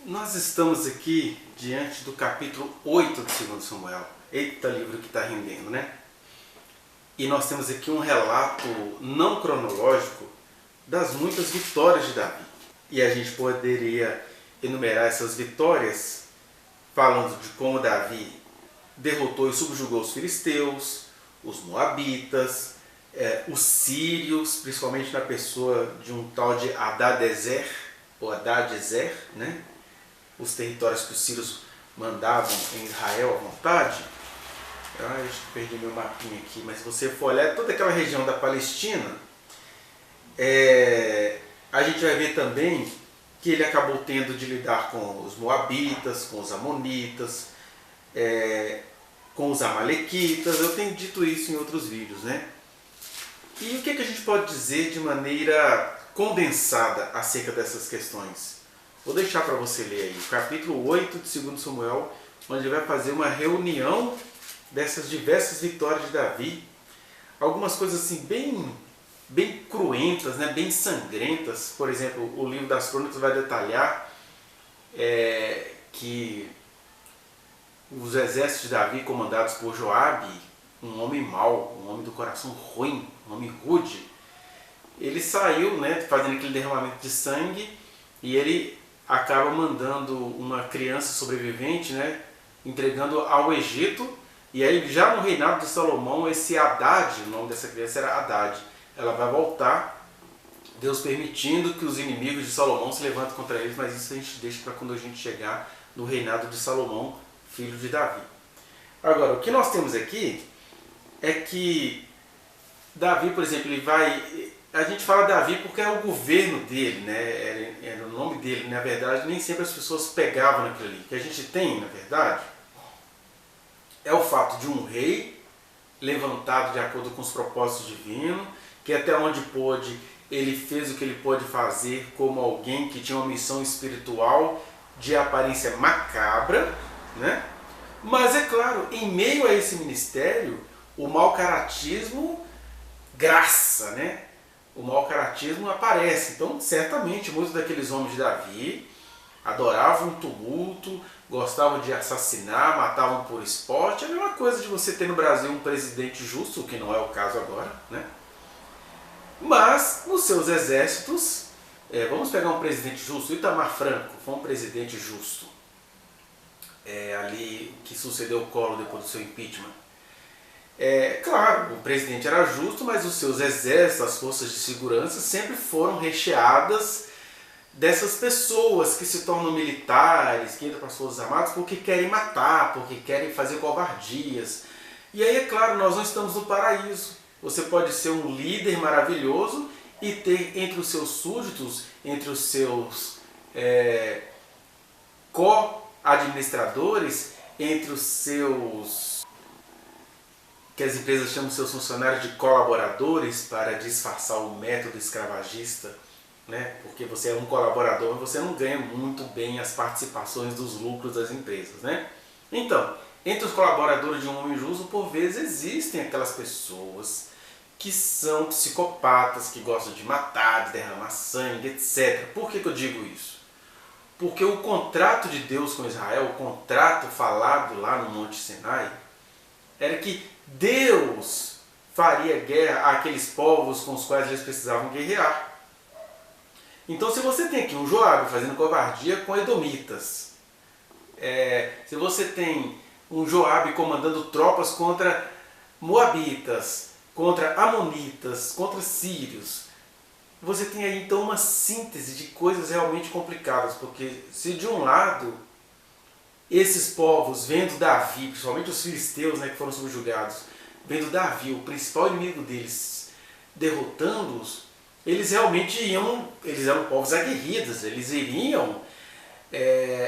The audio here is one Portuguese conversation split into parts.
Nós estamos aqui diante do capítulo 8 de 2 Samuel. Eita, livro que está rendendo, né? E nós temos aqui um relato não cronológico das muitas vitórias de Davi. E a gente poderia enumerar essas vitórias falando de como Davi derrotou e subjugou os filisteus, os moabitas, os sírios, principalmente na pessoa de um tal de Hadadezer, ou Hadadezer, né? Os territórios que os sírios mandavam em Israel à vontade. Acho que perdi meu mapinha aqui, mas se você for olhar toda aquela região da Palestina, a gente vai ver também que ele acabou tendo de lidar com os moabitas, com os amonitas, com os amalequitas. Eu tenho dito isso em outros vídeos, né? E o que a gente pode dizer de maneira condensada acerca dessas questões? Vou deixar para você ler aí o capítulo 8 de 2 Samuel, onde ele vai fazer uma reunião dessas diversas vitórias de Davi. Algumas coisas assim bem cruentas, né? Bem sangrentas. Por exemplo, o livro das Crônicas vai detalhar que os exércitos de Davi, comandados por Joabe, um homem mau, um homem do coração ruim, um homem rude, ele saiu, né, fazendo aquele derramamento de sangue, e ele acaba mandando uma criança sobrevivente, né, entregando ao Egito. E aí, já no reinado de Salomão, esse Haddad, o nome dessa criança era Haddad, ela vai voltar, Deus permitindo que os inimigos de Salomão se levantem contra eles, mas isso a gente deixa para quando a gente chegar no reinado de Salomão, filho de Davi. Agora, o que nós temos aqui é que Davi, por exemplo, ele vai... A gente fala Davi porque é o governo dele, né? Era o nome dele. Na verdade, nem sempre as pessoas pegavam naquilo ali. O que a gente tem, na verdade, é o fato de um rei levantado de acordo com os propósitos divinos, que até onde pôde, ele fez o que ele pôde fazer como alguém que tinha uma missão espiritual de aparência macabra, né? Mas é claro, em meio a esse ministério, o mau caratismo graça, né? O mau caratismo aparece. Então, certamente, muitos daqueles homens de Davi adoravam o tumulto, gostavam de assassinar, matavam por esporte. É a mesma coisa de você ter no Brasil um presidente justo, o que não é o caso agora, né? Mas, nos seus exércitos, vamos pegar um presidente justo. O Itamar Franco foi um presidente justo. Ali que sucedeu o Collor depois do seu impeachment. Claro, o presidente era justo, mas os seus exércitos, as forças de segurança sempre foram recheadas dessas pessoas que se tornam militares, que entram para as Forças Armadas porque querem matar, porque querem fazer covardias. E aí, é claro, nós não estamos no paraíso. Você pode ser um líder maravilhoso e ter entre os seus súditos, entre os seus co-administradores, entre os seus... que as empresas chamam seus funcionários de colaboradores para disfarçar o método escravagista, né? Porque você é um colaborador, mas você não ganha muito bem as participações dos lucros das empresas, né? Então, entre os colaboradores de um homem justo, por vezes existem aquelas pessoas que são psicopatas, que gostam de matar, de derramar sangue, etc. Por que eu digo isso? Porque o contrato de Deus com Israel, o contrato falado lá no Monte Sinai, era que Deus faria guerra àqueles povos com os quais eles precisavam guerrear. Então, se você tem aqui um Joabe fazendo covardia com edomitas, se você tem um Joabe comandando tropas contra moabitas, contra amonitas, contra sírios, você tem aí então uma síntese de coisas realmente complicadas, porque se de um lado esses povos, vendo Davi, principalmente os filisteus, né, que foram subjugados, vendo Davi, o principal inimigo deles, derrotando-os, eles realmente eles eram povos aguerridos, eles iriam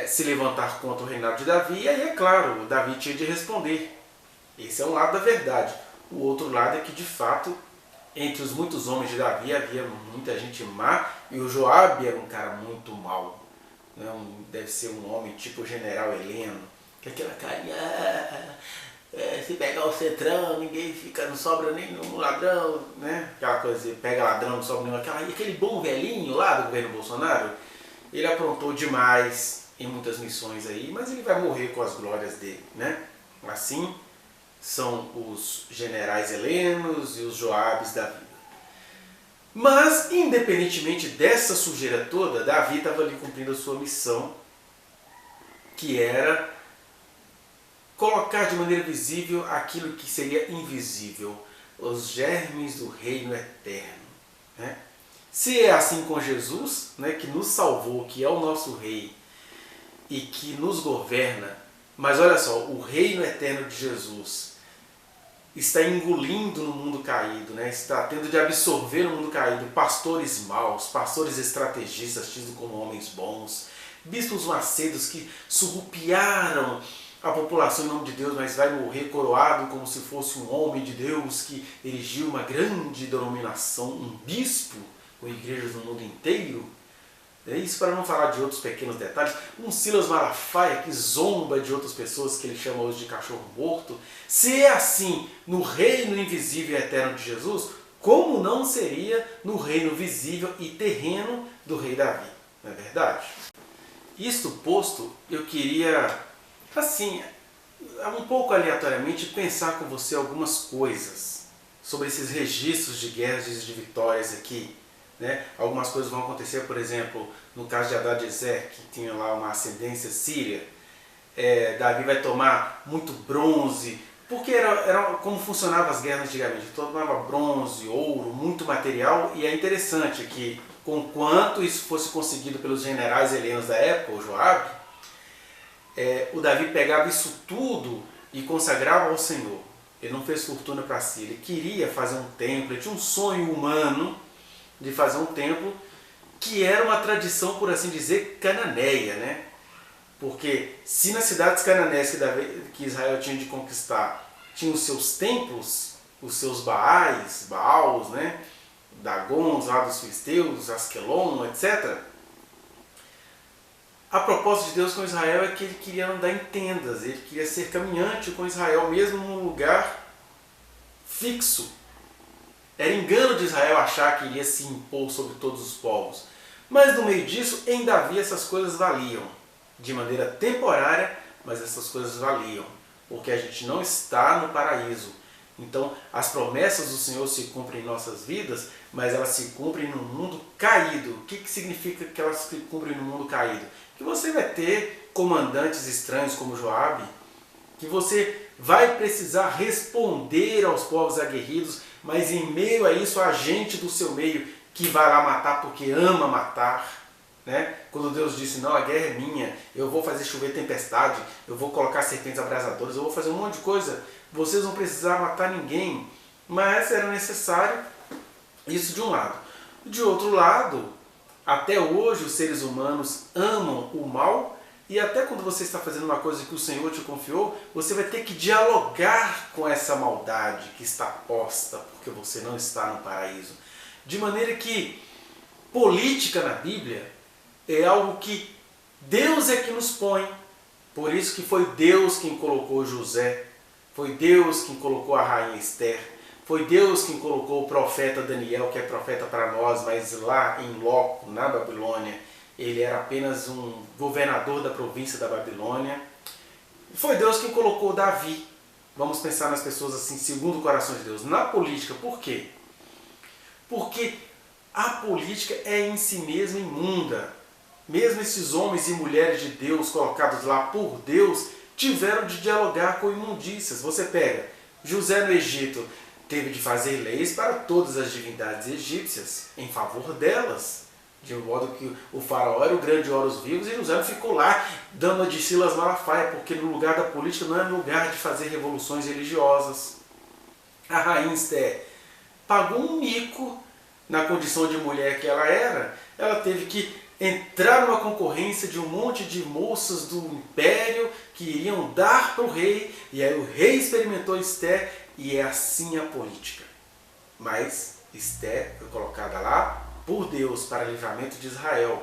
se levantar contra o reinado de Davi, e aí é claro, Davi tinha de responder. Esse é um lado da verdade. O outro lado é que, de fato, entre os muitos homens de Davi havia muita gente má, e o Joabe era um cara muito mau. Deve ser um homem tipo o general Heleno, que é aquela carinha, se pegar o centrão, ninguém fica, não sobra nenhum ladrão, né? Aquela coisa, pega ladrão, não sobra nenhum. Aquele bom velhinho lá do governo Bolsonaro, ele aprontou demais, em muitas missões aí, mas ele vai morrer com as glórias dele, né? Assim são os generais helenos e os Joabes da vida. Mas, independentemente dessa sujeira toda, Davi estava ali cumprindo a sua missão, que era colocar de maneira visível aquilo que seria invisível, os germes do reino eterno, né? Se é assim com Jesus, né, que nos salvou, que é o nosso rei e que nos governa, mas olha só, o reino eterno de Jesus está engolindo no mundo caído, né? Está tendo de absorver no mundo caído pastores maus, pastores estrategistas tidos como homens bons, bispos macedos que surrupiaram a população em nome de Deus, mas vai morrer coroado como se fosse um homem de Deus que erigiu uma grande denominação, um bispo com igrejas no mundo inteiro. Isso para não falar de outros pequenos detalhes. Um Silas Malafaia que zomba de outras pessoas que ele chama hoje de cachorro morto. Se é assim no reino invisível e eterno de Jesus, como não seria no reino visível e terreno do rei Davi? Não é verdade? Isto posto, eu queria, assim, um pouco aleatoriamente, pensar com você algumas coisas sobre esses registros de guerras e de vitórias aqui. Né? Algumas coisas vão acontecer, por exemplo, no caso de Hadadezer, que tinha lá uma ascendência síria. Davi vai tomar muito bronze, porque era como funcionavam as guerras antigamente. Tomava bronze, ouro, muito material, e é interessante que, conquanto isso fosse conseguido pelos generais helenos da época, o Joabe, o Davi pegava isso tudo e consagrava ao Senhor. Ele não fez fortuna para si, ele queria fazer um templo, ele tinha um sonho humano de fazer um templo, que era uma tradição, por assim dizer, cananeia, né? Porque se nas cidades cananeias que Israel tinha de conquistar tinham os seus templos, os seus Baals, né? Dagons lá dos filisteus, Asquelon, etc. A proposta de Deus com Israel é que ele queria andar em tendas, ele queria ser caminhante com Israel, mesmo num lugar fixo. Era engano de Israel achar que iria se impor sobre todos os povos. Mas no meio disso, em Davi essas coisas valiam. De maneira temporária, mas essas coisas valiam. Porque a gente não está no paraíso. Então, as promessas do Senhor se cumprem em nossas vidas, mas elas se cumprem no mundo caído. O que significa que elas se cumprem no mundo caído? Que você vai ter comandantes estranhos como Joabe, que você vai precisar responder aos povos aguerridos, mas em meio a isso, a gente do seu meio que vai lá matar porque ama matar. Né? Quando Deus disse, não, a guerra é minha, eu vou fazer chover tempestade, eu vou colocar serpentes abrasadoras, eu vou fazer um monte de coisa, vocês não precisam matar ninguém, mas era necessário isso de um lado. De outro lado, até hoje os seres humanos amam o mal, e até quando você está fazendo uma coisa que o Senhor te confiou, você vai ter que dialogar com essa maldade que está posta, porque você não está no paraíso. De maneira que política na Bíblia é algo que Deus é que nos põe. Por isso que foi Deus quem colocou José, foi Deus quem colocou a rainha Esther, foi Deus quem colocou o profeta Daniel, que é profeta para nós, mas lá em loco, na Babilônia, ele era apenas um governador da província da Babilônia. Foi Deus quem colocou Davi. Vamos pensar nas pessoas assim, segundo o coração de Deus. Na política, por quê? Porque a política é em si mesma imunda. Mesmo esses homens e mulheres de Deus, colocados lá por Deus, tiveram de dialogar com imundícias. Você pega José no Egito, teve de fazer leis para todas as divindades egípcias, em favor delas. De modo que o faraó era o grande Horus Vivos e José ficou lá dando a de Silas Malafaia, porque no lugar da política não era lugar de fazer revoluções religiosas. A rainha Esther pagou um mico na condição de mulher que ela era. Ela teve que entrar numa concorrência de um monte de moças do império que iriam dar para o rei, e aí o rei experimentou Esther, e é assim a política. Mas Esther foi colocada lá por Deus para livramento de Israel.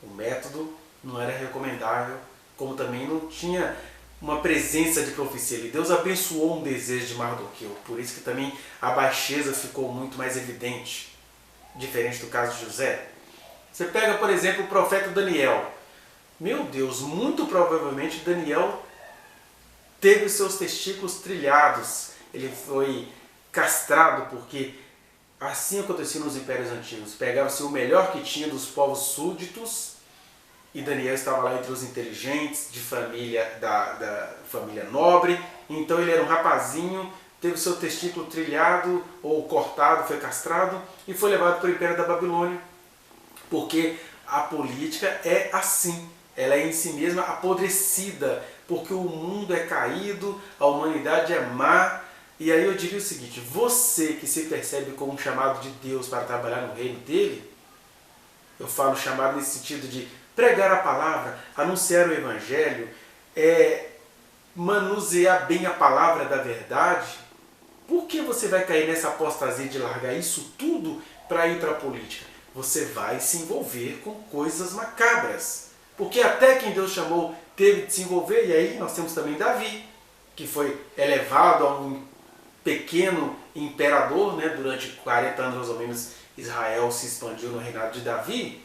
O método não era recomendável, como também não tinha uma presença de profecia ali. Deus abençoou um desejo de Mardoqueu, por isso que também a baixeza ficou muito mais evidente, diferente do caso de José. Você pega, por exemplo, o profeta Daniel. Meu Deus, muito provavelmente Daniel teve os seus testículos trilhados. Ele foi castrado porque assim acontecia nos impérios antigos. Pegava-se o melhor que tinha dos povos súditos e Daniel estava lá entre os inteligentes, de família da família nobre. Então ele era um rapazinho, teve o seu testículo trilhado ou cortado, foi castrado e foi levado para o Império da Babilônia. Porque a política é assim, ela é em si mesma apodrecida, porque o mundo é caído, a humanidade é má. E aí eu diria o seguinte: você que se percebe como um chamado de Deus para trabalhar no reino dele, eu falo chamado nesse sentido de pregar a palavra, anunciar o evangelho, manusear bem a palavra da verdade, por que você vai cair nessa apostasia de largar isso tudo para ir para a política? Você vai se envolver com coisas macabras. Porque até quem Deus chamou teve de se envolver, e aí nós temos também Davi, que foi elevado a um pequeno imperador, né? Durante 40 anos mais ou menos Israel se expandiu no reinado de Davi.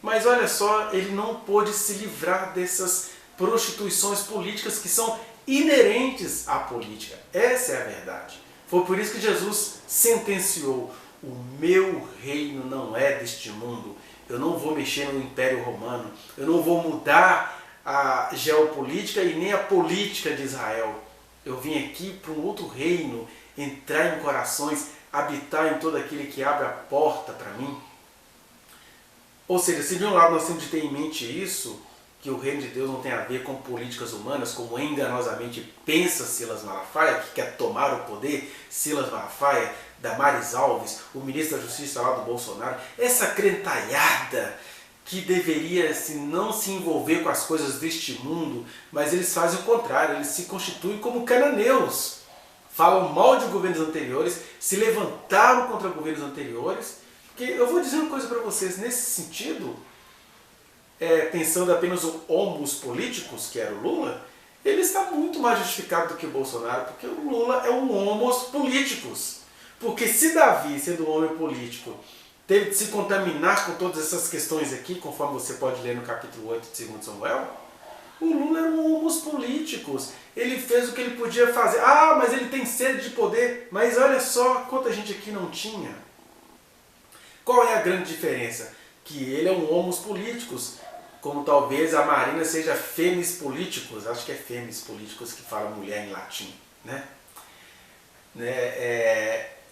Mas olha só, ele não pôde se livrar dessas prostituições políticas que são inerentes à política. Essa é a verdade. Foi por isso que Jesus sentenciou: o meu reino não é deste mundo. Eu não vou mexer no Império Romano. Eu não vou mudar a geopolítica e nem a política de Israel. Eu vim aqui para um outro reino, entrar em corações, habitar em todo aquele que abre a porta para mim. Ou seja, se de um lado nós temos de ter em mente isso, que o reino de Deus não tem a ver com políticas humanas, como enganosamente pensa Silas Malafaia, que quer tomar o poder, Silas Malafaia, Damares Alves, o ministro da Justiça lá do Bolsonaro, essa crentalhada que deveria assim, não se envolver com as coisas deste mundo, mas eles fazem o contrário, eles se constituem como cananeus, falam mal de governos anteriores, se levantaram contra governos anteriores, porque eu vou dizer uma coisa para vocês, nesse sentido, pensando apenas o homus políticos, que era o Lula, ele está muito mais justificado do que o Bolsonaro, porque o Lula é um homus políticos. Porque se Davi, sendo um homem político, teve de se contaminar com todas essas questões aqui, conforme você pode ler no capítulo 8 de 2 Samuel, o Lula era um homus políticos. Ele fez o que ele podia fazer. Ah, mas ele tem sede de poder. Mas olha só quanta gente aqui não tinha. Qual é a grande diferença? Que ele é um homus políticos, como talvez a Marina seja femis políticos. Acho que é femis políticos que fala mulher em latim, né?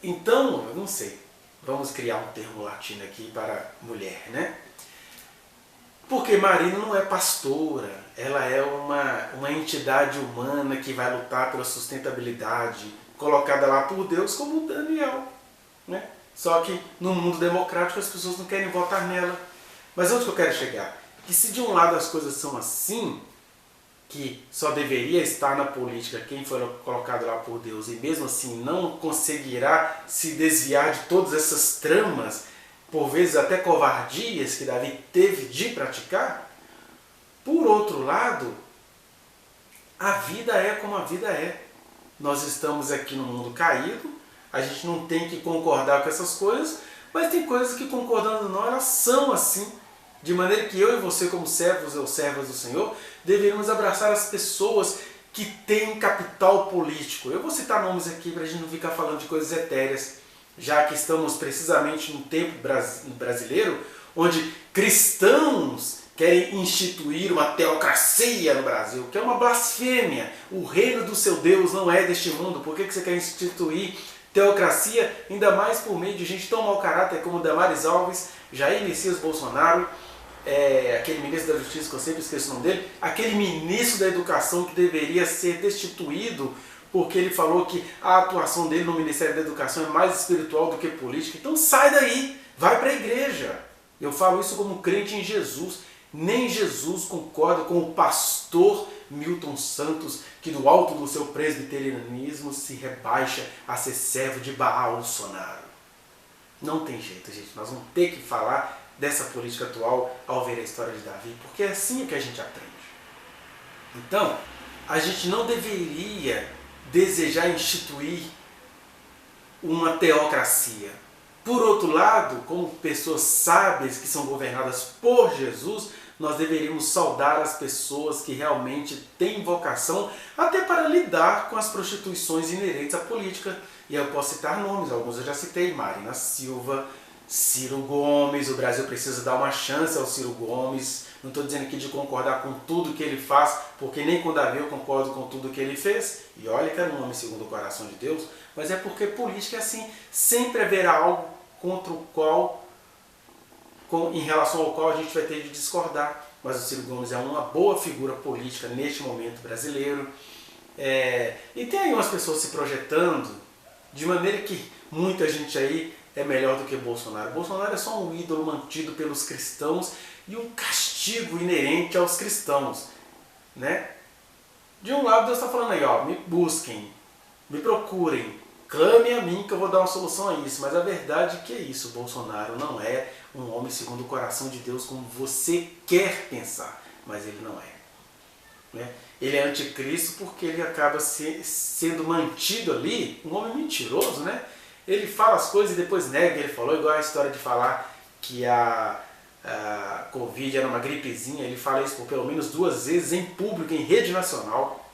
Então, eu não sei, vamos criar um termo latino aqui para mulher, né? Porque Marina não é pastora, ela é uma entidade humana que vai lutar pela sustentabilidade, colocada lá por Deus como Daniel, né? Só que no mundo democrático as pessoas não querem votar nela. Mas onde que eu quero chegar? Que se de um lado as coisas são assim, que só deveria estar na política quem foi colocado lá por Deus e mesmo assim não conseguirá se desviar de todas essas tramas, por vezes até covardias que Davi teve de praticar, por outro lado, a vida é como a vida é. Nós estamos aqui no mundo caído, a gente não tem que concordar com essas coisas, mas tem coisas que, concordando ou não, elas são assim. De maneira que eu e você, como servos ou servas do Senhor, deveríamos abraçar as pessoas que têm capital político. Eu vou citar nomes aqui para a gente não ficar falando de coisas etéreas, já que estamos precisamente num tempo brasileiro onde cristãos querem instituir uma teocracia no Brasil, que é uma blasfêmia. O reino do seu Deus não é deste mundo. Por que você quer instituir teocracia, ainda mais por meio de gente tão mau caráter como Damares Alves, Jair Messias Bolsonaro, aquele ministro da Justiça, que eu sempre esqueço o nome dele, aquele ministro da Educação que deveria ser destituído porque ele falou que a atuação dele no Ministério da Educação é mais espiritual do que política. Então sai daí, vai para a igreja. Eu falo isso como crente em Jesus. Nem Jesus concorda com o pastor Milton Santos, que do alto do seu presbiterianismo se rebaixa a ser servo de Bolsonaro. Não tem jeito, gente. Nós vamos ter que falar dessa política atual ao ver a história de Davi, porque é assim que a gente aprende. Então, a gente não deveria desejar instituir uma teocracia. Por outro lado, como pessoas sábias que são governadas por Jesus, nós deveríamos saudar as pessoas que realmente têm vocação até para lidar com as prostituições inerentes à política. E eu posso citar nomes, alguns eu já citei: Marina Silva, Ciro Gomes. O Brasil precisa dar uma chance ao Ciro Gomes. Não estou dizendo aqui de concordar com tudo que ele faz, porque nem com Davi eu concordo com tudo que ele fez. E olha que era um homem segundo o coração de Deus, mas é porque política é assim. Sempre haverá algo contra o qual, em relação ao qual a gente vai ter de discordar. Mas o Ciro Gomes é uma boa figura política neste momento brasileiro. E tem aí umas pessoas se projetando de maneira que muita gente aí é melhor do que Bolsonaro. Bolsonaro é só um ídolo mantido pelos cristãos e um castigo inerente aos cristãos, né? De um lado Deus está falando aí, ó, me busquem, me procurem, clame a mim que eu vou dar uma solução a isso. Mas a verdade é que é isso: Bolsonaro não é um homem segundo o coração de Deus como você quer pensar, mas ele não é, né? Ele é anticristo porque ele acaba sendo mantido ali, um homem mentiroso, né? Ele fala as coisas e depois nega. Ele falou, igual a história de falar que a Covid era uma gripezinha. Ele fala isso por pelo menos 2 vezes em público, em rede nacional,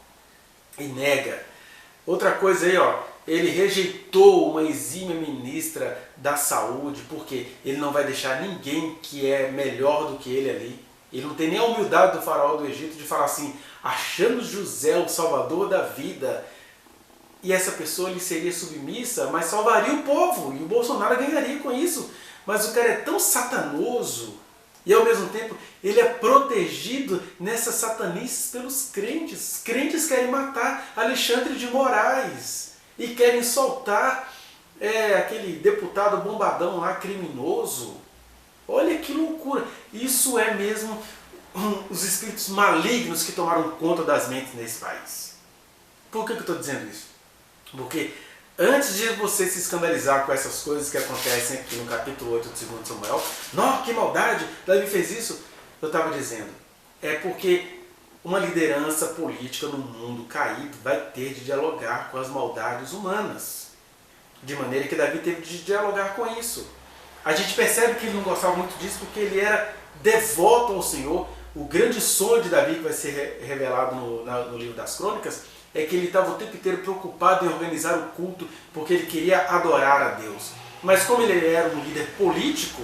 e nega. Outra coisa aí, ó, ele rejeitou uma exímia ministra da saúde porque ele não vai deixar ninguém que é melhor do que ele ali. Ele não tem nem a humildade do faraó do Egito de falar assim: achamos José o salvador da vida. E essa pessoa lhe seria submissa, mas salvaria o povo. E o Bolsonaro ganharia com isso. Mas o cara é tão satanoso e ao mesmo tempo ele é protegido nessas satanices pelos crentes. Crentes querem matar Alexandre de Moraes e querem soltar aquele deputado bombadão lá, criminoso. Olha que loucura! Isso é mesmo os espíritos malignos que tomaram conta das mentes nesse país. Por que eu estou dizendo isso? Porque antes de você se escandalizar com essas coisas que acontecem aqui no capítulo 8 de 2 Samuel, nossa, que maldade, Davi fez isso, eu estava dizendo, é porque uma liderança política no mundo caído vai ter de dialogar com as maldades humanas. De maneira que Davi teve de dialogar com isso. A gente percebe que ele não gostava muito disso porque ele era devoto ao Senhor. O grande sonho de Davi, que vai ser revelado no livro das Crônicas, é que ele estava o tempo inteiro preocupado em organizar o culto, porque ele queria adorar a Deus. Mas como ele era um líder político,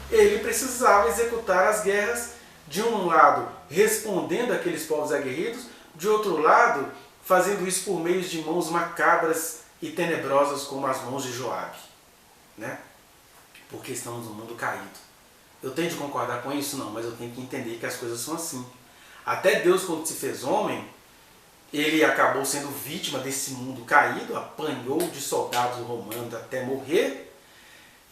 ele precisava executar as guerras, de um lado respondendo àqueles povos aguerridos, de outro lado fazendo isso por meio de mãos macabras e tenebrosas como as mãos de Joabe, né? Porque estamos num mundo caído. Eu tenho de concordar com isso? Não, mas eu tenho que entender que as coisas são assim. Até Deus, quando se fez homem, ele acabou sendo vítima desse mundo caído, apanhou de soldados romanos até morrer,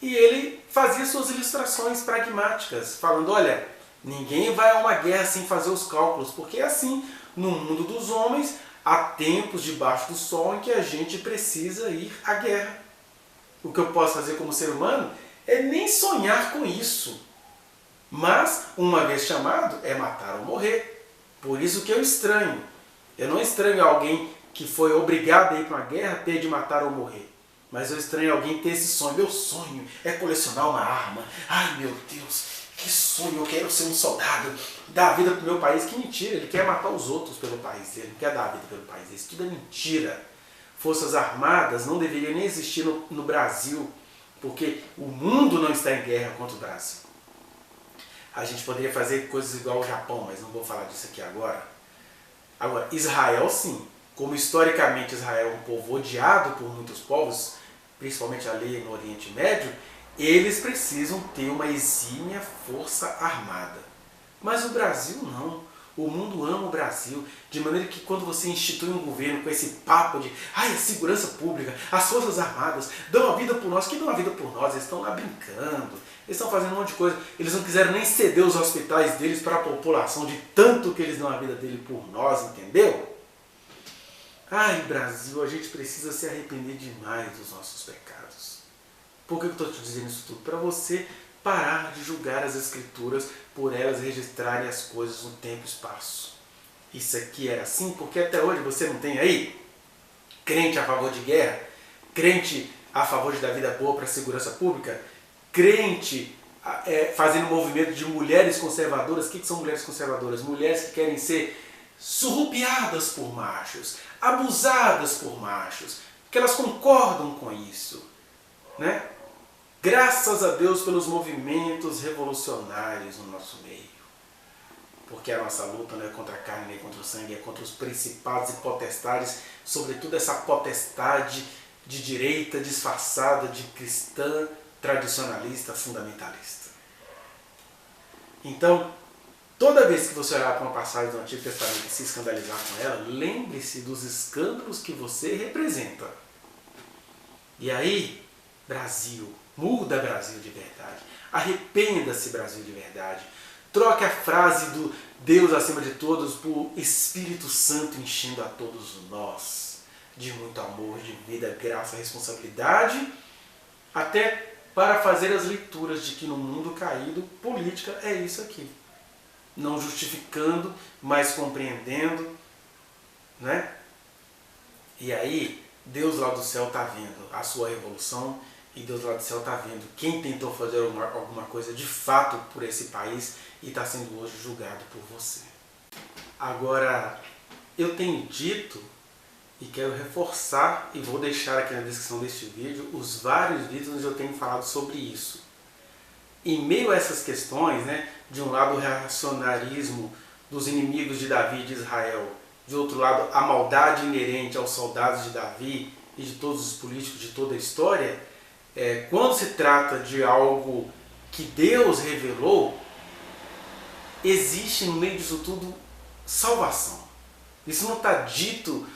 e ele fazia suas ilustrações pragmáticas, falando, olha, ninguém vai a uma guerra sem fazer os cálculos, porque é assim, no mundo dos homens, há tempos debaixo do sol em que a gente precisa ir à guerra. O que eu posso fazer como ser humano é nem sonhar com isso, mas, uma vez chamado, é matar ou morrer. Por isso que eu estranho. Eu não estranho alguém que foi obrigado a ir para uma guerra ter de matar ou morrer. Mas eu estranho alguém ter esse sonho. Meu sonho é colecionar uma arma. Ai meu Deus, que sonho, eu quero ser um soldado, dar a vida para o meu país. Que mentira, ele quer matar os outros pelo país dele, não quer dar a vida pelo país dele. Isso tudo é mentira. Forças armadas não deveriam nem existir no Brasil, porque o mundo não está em guerra contra o Brasil. A gente poderia fazer coisas igual ao Japão, mas não vou falar disso aqui agora. Agora, Israel sim, como historicamente Israel é um povo odiado por muitos povos, principalmente ali no Oriente Médio, eles precisam ter uma exímia força armada. Mas o Brasil não. O mundo ama o Brasil, de maneira que quando você institui um governo com esse papo de a segurança pública, as forças armadas dão a vida por nós, que dão a vida por nós, eles estão lá brincando, eles estão fazendo um monte de coisa, eles não quiseram nem ceder os hospitais deles para a população, de tanto que eles dão a vida dele por nós, entendeu? Ai, Brasil, a gente precisa se arrepender demais dos nossos pecados. Por que eu estou te dizendo isso tudo? Para você parar de julgar as Escrituras por elas registrarem as coisas no tempo e espaço. Isso aqui era assim porque até hoje você não tem aí crente a favor de guerra, crente a favor de dar vida boa para a segurança pública, crente fazendo movimento de mulheres conservadoras. O que são mulheres conservadoras? Mulheres que querem ser surrupiadas por machos, abusadas por machos, porque elas concordam com isso, né? Graças a Deus pelos movimentos revolucionários no nosso meio. Porque a nossa luta não é contra a carne nem contra o sangue, é contra os principados e potestades, sobretudo essa potestade de direita disfarçada de cristã, tradicionalista, fundamentalista. Então, toda vez que você olhar para uma passagem do Antigo Testamento e se escandalizar com ela, lembre-se dos escândalos que você representa. E aí, Brasil, muda Brasil de verdade. Arrependa-se, Brasil de verdade. Troque a frase do Deus acima de todos por Espírito Santo enchendo a todos nós de muito amor, de vida, graça, responsabilidade, até para fazer as leituras de que no mundo caído, política é isso aqui. Não justificando, mas compreendendo, né? E aí, Deus lá do céu está vendo a sua revolução, e Deus lá do céu está vendo quem tentou fazer alguma coisa de fato por esse país e está sendo hoje julgado por você. Agora, eu tenho dito e quero reforçar, e vou deixar aqui na descrição deste vídeo, os vários vídeos onde eu tenho falado sobre isso. Em meio a essas questões, né, de um lado o reacionarismo dos inimigos de Davi e de Israel, de outro lado a maldade inerente aos soldados de Davi e de todos os políticos de toda a história, quando se trata de algo que Deus revelou, existe no meio disso tudo salvação. Isso não está dito,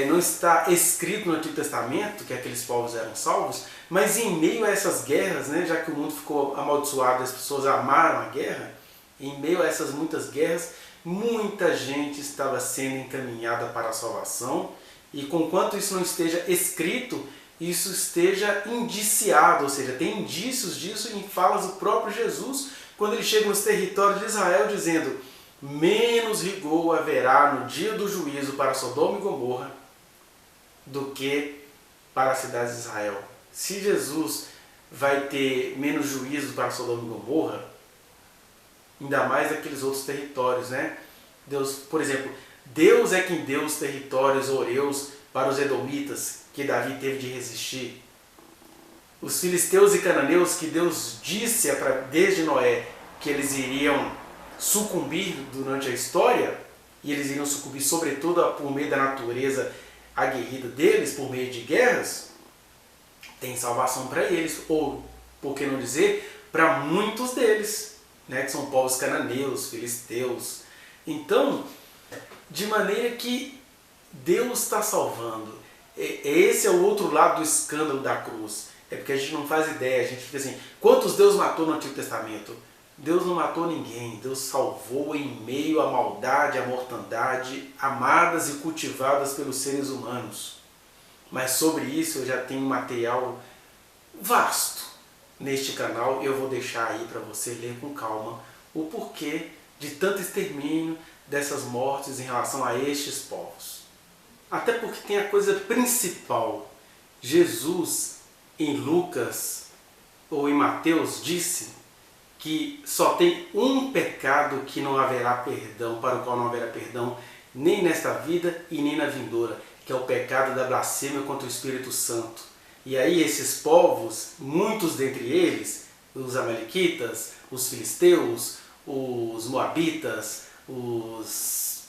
não está escrito no Antigo Testamento que aqueles povos eram salvos, mas em meio a essas guerras, né, já que o mundo ficou amaldiçoado e as pessoas amaram a guerra, em meio a essas muitas guerras, muita gente estava sendo encaminhada para a salvação, e conquanto isso não esteja escrito, isso esteja indiciado, ou seja, tem indícios disso em falas do próprio Jesus, quando ele chega nos territórios de Israel dizendo: menos rigor haverá no dia do juízo para Sodoma e Gomorra do que para as cidades de Israel. Se Jesus vai ter menos juízo para Sodoma e Gomorra, ainda mais aqueles outros territórios, né? Deus, por exemplo, Deus é quem deu os territórios oureus para os edomitas, que Davi teve de resistir. Os filisteus e cananeus, que Deus disse desde Noé que eles iriam sucumbir durante a história, e eles iriam sucumbir sobretudo por meio da natureza aguerrida deles, por meio de guerras, tem salvação para eles, ou, por que não dizer, para muitos deles, né, que são povos cananeus, filisteus. Então, de maneira que Deus está salvando. Esse é o outro lado do escândalo da cruz. É porque a gente não faz ideia, a gente fica assim, quantos Deus matou no Antigo Testamento? Deus não matou ninguém, Deus salvou em meio à maldade, à mortandade, amadas e cultivadas pelos seres humanos. Mas sobre isso eu já tenho material vasto neste canal, eu vou deixar aí para você ler com calma o porquê de tanto extermínio dessas mortes em relação a estes povos. Até porque tem a coisa principal. Jesus, em Lucas ou em Mateus, disse que só tem um pecado que não haverá perdão, para o qual não haverá perdão nem nesta vida e nem na vindoura, que é o pecado da blasfêmia contra o Espírito Santo. E aí esses povos, muitos dentre eles, os amalequitas, os filisteus, os moabitas, os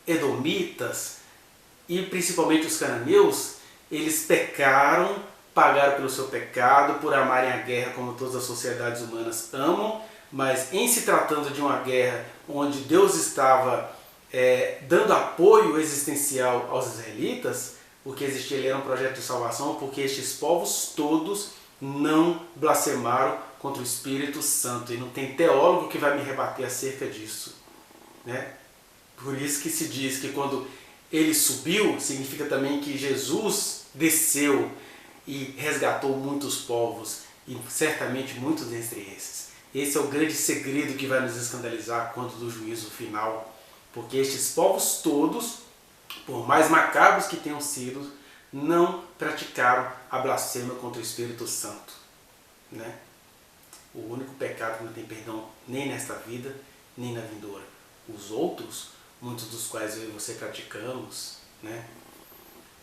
edomitas e principalmente os cananeus, eles pecaram, pagaram pelo seu pecado, por amarem a guerra como todas as sociedades humanas amam, mas em se tratando de uma guerra onde Deus estava dando apoio existencial aos israelitas, o que existia ali era um projeto de salvação, porque estes povos todos não blasfemaram contra o Espírito Santo, e não tem teólogo que vai me rebater acerca disso, né? Por isso que se diz que quando ele subiu, significa também que Jesus desceu e resgatou muitos povos, e certamente muitos dentre esses. Esse é o grande segredo que vai nos escandalizar quanto do juízo final, porque estes povos todos, por mais macabros que tenham sido, não praticaram a blasfêmia contra o Espírito Santo, né? O único pecado que não tem perdão nem nesta vida, nem na vindoura. Os outros, muitos dos quais eu e você praticamos, né?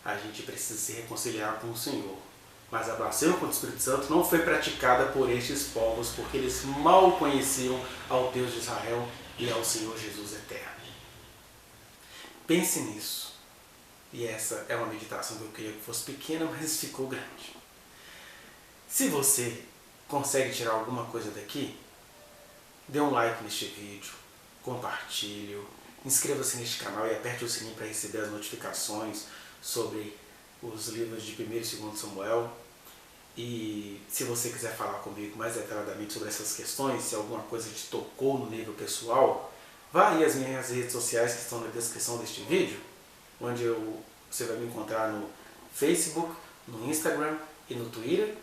A gente precisa se reconciliar com o Senhor. Mas a blasfêmia contra o Espírito Santo não foi praticada por estes povos, porque eles mal conheciam ao Deus de Israel e ao Senhor Jesus eterno. Pense nisso. E essa é uma meditação que eu queria que fosse pequena, mas ficou grande. Se você consegue tirar alguma coisa daqui, dê um like neste vídeo, compartilhe, inscreva-se neste canal e aperte o sininho para receber as notificações sobre os livros de 1º e 2º Samuel. E se você quiser falar comigo mais detalhadamente sobre essas questões, se alguma coisa te tocou no nível pessoal, vá aí às minhas redes sociais que estão na descrição deste vídeo, onde você vai me encontrar no Facebook, no Instagram e no Twitter.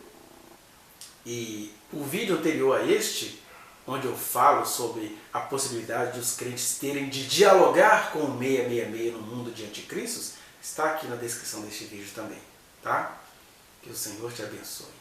E o vídeo anterior a este, onde eu falo sobre a possibilidade de os crentes terem de dialogar com o 666 no mundo de anticristos, está aqui na descrição deste vídeo também, tá? Que o Senhor te abençoe.